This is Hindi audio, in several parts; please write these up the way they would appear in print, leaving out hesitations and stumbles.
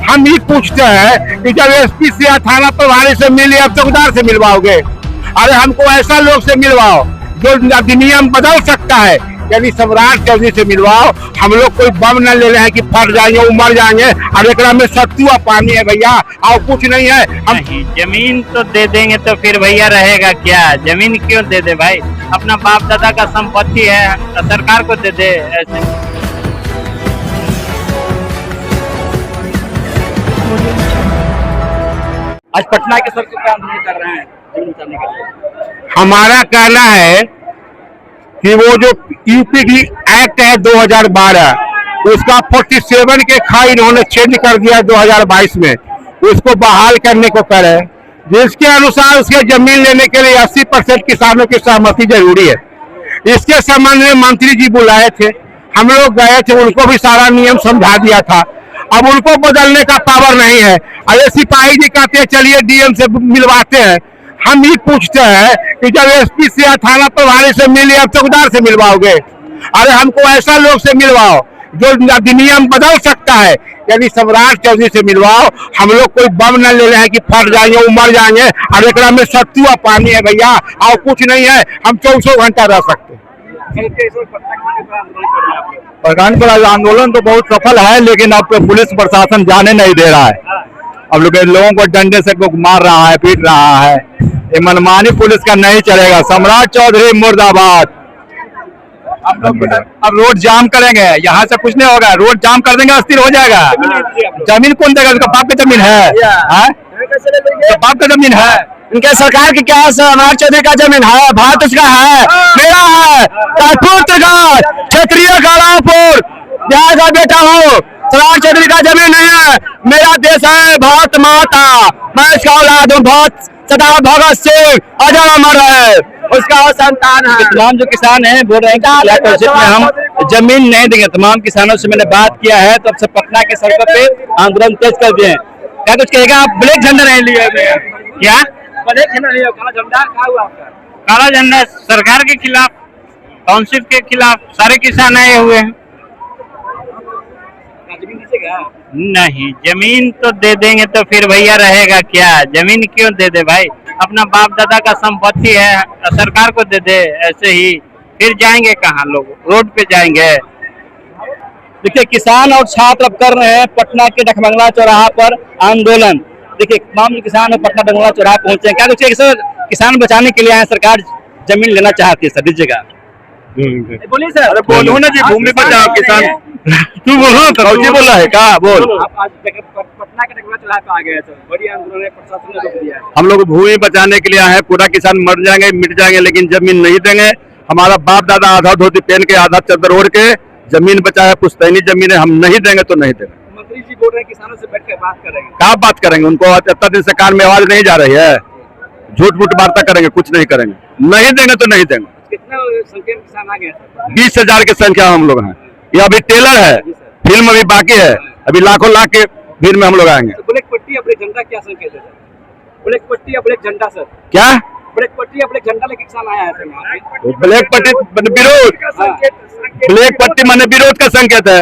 हम ये पूछते हैं कि जब एसपी से या थाना प्रभारी से मिले अब चौकीदार से मिलवाओगे? अरे हमको ऐसा लोग से मिलवाओ जो अधिनियम बदल सकता है। यदि सम्राट चौधरी से मिलवाओ, हम लोग कोई बम न ले रहे हैं कि फट जाएंगे, उमर जाएंगे। और एक में सत्तू और पानी है भैया, और कुछ नहीं है। हम जमीन तो दे देंगे तो फिर भैया रहेगा क्या? जमीन क्यों दे दे भाई? अपना बाप दादा का संपत्ति है, सरकार को दे दे। ऐसे आज पटना के सड़कों पर आंदोलन कर रहे हैं जमीन बचाने के लिए। हमारा कहना है कि वो जो यूपीडी एक्ट है 2012, उसका 47 के खा इन्होंने चेंज कर दिया 2022 में, उसको बहाल करने को करे, जिसके अनुसार उसके जमीन लेने के लिए 80% किसानों की सहमति जरूरी है। इसके संबंध में मंत्री जी बुलाए थे, हम लोग गए थे, उनको भी सारा नियम समझा दिया था। अब उनको बदलने का पावर नहीं है। अरे सिपाही जी कहते हैं चलिए डीएम से मिलवाते हैं। हम ये पूछते हैं कि जब एसपी से या थाना प्रभारी से मिले अब चौकीदार से मिलवाओगे? अरे हमको ऐसा लोग से मिलवाओ जो अधिनियम बदल सकता है। यदि सम्राट चौधरी से मिलवाओ, हम लोग कोई बम न ले रहे हैं कि फट जाएंगे, उमर जाएंगे। और एक में सत्तू और पानी है भैया, और कुछ नहीं है। हम 24 घंटा रह सकते हैं। प्रधान पर आंदोलन तो बहुत सफल है, लेकिन अब पुलिस प्रशासन जाने नहीं दे रहा है। अब लोगों को डंडे से मार रहा है, पीट रहा है। ये मनमानी पुलिस का नहीं चलेगा। सम्राट चौधरी मुर्दाबाद। अब रोड जाम करेंगे, यहाँ से कुछ नहीं होगा। रोड जाम कर देंगे, अस्थिर हो जाएगा। जमीन कौन देगा? उसका बाप का जमीन है, बाप का जमीन है। इनके सरकार की क्या? सम्राट चौधरी का जमीन है, भारत उसका है, मेरा है। क्षेत्रीय कालापुर जहाँ का बेटा हो, सम्राट चौधरी का जमीन नहीं है। मेरा देश है भारत माता, मैं इसका औलाद हूँ। बहुत सदा भगत सिंह अजर अमर है, उसका संतान है। तमाम जो किसान हैं बोल रहे हैं कि में हम जमीन नहीं देंगे। तमाम किसानों से मैंने बात किया है, तब से पटना के सड़कों पे आंदोलन तेज कर दिए। क्या कुछ कहेगा? आप ब्लैक झंडा नहीं लिए? क्या ब्लैक झंडा नहीं, काला झंडा क्या हुआ आपका? काला झंडा सरकार के खिलाफ, काउंसिल के खिलाफ सारे किसान आए हुए हैं। जमीन दीजिएगा? नहीं, जमीन तो दे देंगे तो फिर भैया रहेगा क्या? जमीन क्यों दे दे भाई? अपना बाप दादा का संपत्ति है, सरकार को दे दे। ऐसे ही फिर जाएंगे कहाँ? लोग रोड पे जाएंगे। देखिए, किसान और छात्र अब कर रहे हैं पटना के डकमंगला चौराहा पर आंदोलन। देखिए, तमाम किसान पटना डकमंगला चौराहा पहुंचे हैं। क्या कुछ सर किसान बचाने के लिए आए? सरकार जमीन लेना चाहती है सर, दीजिएगा। बोलिए सर। अरे बोलो ना जी, भूमि बचाओ किसान। तू बोलो तो बोल रहा है क्या? बोल। आप आज पटना के डकमंगला चौराहे पे आ गए सर, बड़ी आंदोलन है, प्रशासन ने रोक दिया है। हम लोग भूमि बचाने के लिए आए हैं। पूरा किसान मर जाएंगे, मिट जाएंगे, लेकिन जमीन नहीं देंगे। हमारा बाप दादा आधा धोती पहन के, आधा चादर ओढ़ के जमीन बचाया, पुश्तैनी जमीन है। हम नहीं देंगे तो नहीं देंगे। मंत्री जी बोल रहे हैं किसानों से बैठ कर बात करेंगे। क्या बात करेंगे? उनको 73 दिन से कान में आवाज नहीं जा रही है। झूठ मूठ वार्ता करेंगे, कुछ नहीं करेंगे। नहीं देंगे तो नहीं देंगे। कितना संख्या में किसान आ गए? 20,000 की संख्या हम लोग हैं। ये अभी टेलर है, फिल्म अभी बाकी है। अभी लाखों लाख के भीड़ में हम लोग आएंगे। ब्लैक पट्टी या ब्लैक झंडा क्या संकेत है सर? ब्लैक पट्टी या ब्लैक झंडा सर? क्या ब्लैक पट्टी या ब्लैक झंडा लेके किसान आया है सर यहाँ पे? ब्लैक पट्टी विरोध, ब्लैक पट्टी माने विरोध का संकेत है।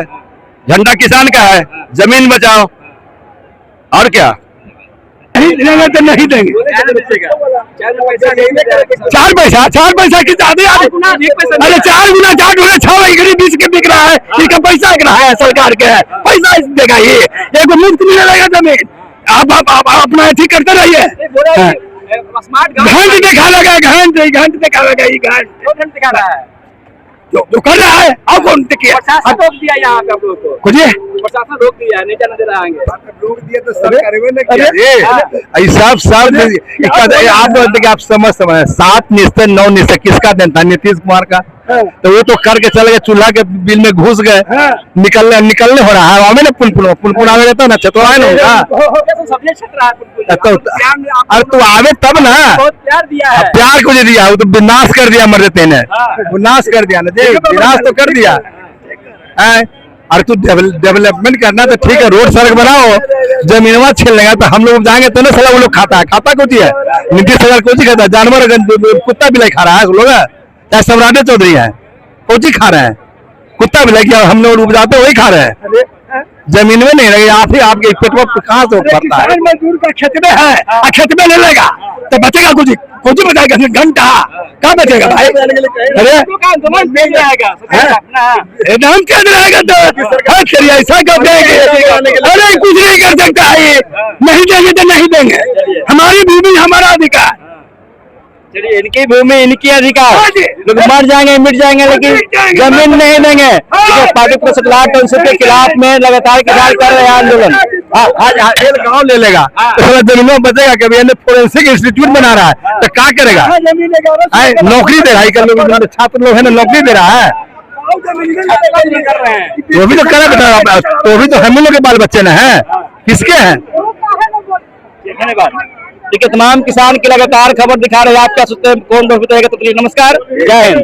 झंडा किसान का है, जमीन बचाओ। और क्या? नहीं देंगे तो नहीं देंगे। 4 पैसा की ज्यादा। अरे 4 गुना 4 गुना 6 बीच के बिक रहा है। इसका पैसा एक रहा है, सरकार के है, पैसा देगा। ये एक मुफ्त नहीं रहेगा जमीन। आप अपना अथी करते रहिए। घंट दिखा लगा, घंट दिखा लगा। ये घंट दिखा रहा है जो कर रहा है। अब कौन देखिए प्रशासन रोक दिया यहाँ पे आप लोग को। कुछ प्रशासन रोक दिया, नहीं जाने दे रहा है। रोक दिया तो सब आप समझ 7 निश्चय 9 निश्चय किसका देता? नीतीश कुमार का। तो वो तो करके चले गए, चूल्हा के बिल में घुस गए। निकलने हो रहा है हमें ना। पुनपुन आवे रहता ना, चतुरा है ना। अरे तू आवे तब ना। प्यार दिया है, प्यार को दिया, वो तो विनाश कर दिया। मरते ने विनाश कर दिया ना, विनाश तो कर दिया। अरे तू डेवलपमेंट करना तो ठीक है, रोड सड़क बनाओ, जमीनवा छीन लेगा तो हम लोग जाएंगे तो ना। साला वो लोग खाता है, खाता कुछ है। नीतीश सरकार कुछ खाता है, जानवर कुत्ता बिलाई खा रहा है लोग। चाहे सम्राट चौधरी है, कुछ खा रहे हैं। कुत्ता भी लग गया, हम लोग उपजाते वही खा रहे हैं, जमीन में नहीं लगे। आप ही आपके पेट में कहाँ से बढ़ता है? मजदूर का खेत में है, खेत में नहीं लेगा तो बचेगा कुछ बचेगा, घंटा कहाँ बचेगा भाई? अरे मिल जाएगा नाम क्या रहेगा तो ऐसा कर देंगे, अरे कुछ नहीं कर सकता है, नहीं देंगे तो नहीं देंगे, हमारी भूमि हमारा अधिकार। चलिए, इनकी भूमि इनकी अधिकार, लोग मर जाएंगे मिट जाएंगे लेकिन जमीन नहीं देंगे। पार्टी प्रेस टाउनशिप के खिलाफ में लगातार किसान कर रहे हैं आंदोलन। आज एक गांव ले लेगा तो जमीन में बचेगा, कभी फोरेंसिक इंस्टीट्यूट बना रहा है तो क्या करेगा? नौकरी दे रहा है, लोग छात्र लोग है ना, नौकरी दे रहा है, वो भी तो करे बेटा, तो भी तो हम लोग के बाल बच्चे न है, किसके हैं? धन्यवाद। देखिए, तमाम किसान की लगातार खबर दिखा रहे हैं। आप क्या सोचते हैं, कौन बहुत बताएगा? तो नमस्कार, जय हिंद।